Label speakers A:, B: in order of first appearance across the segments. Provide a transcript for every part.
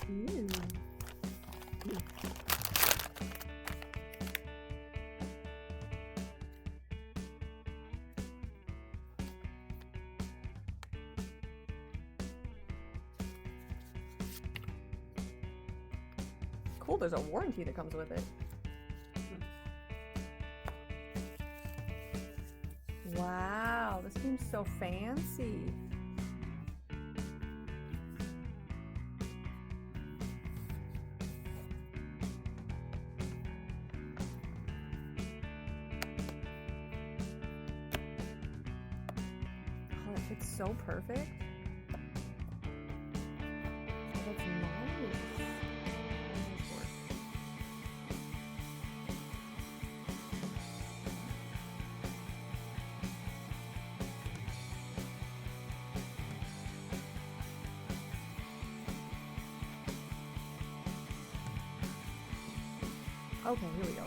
A: Ooh. Cool, there's a warranty that comes with it. Wow, this seems so fancy. Oh, it fits so perfect. Oh, that's nice. Nice work. Okay, here we go.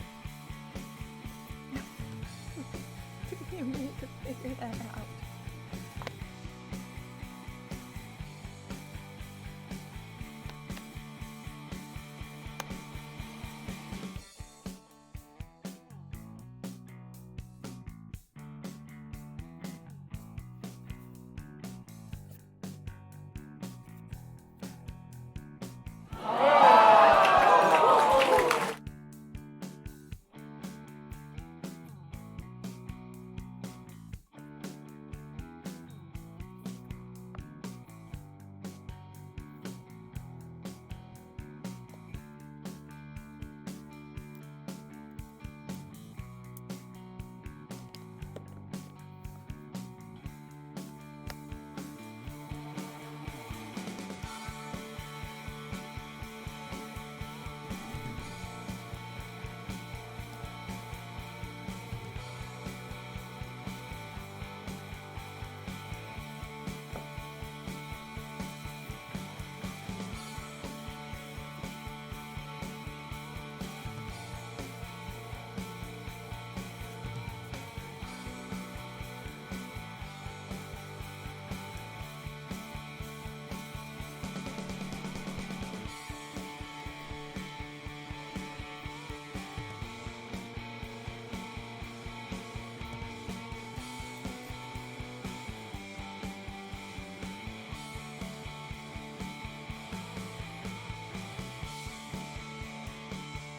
A: Took me a minute to figure that out.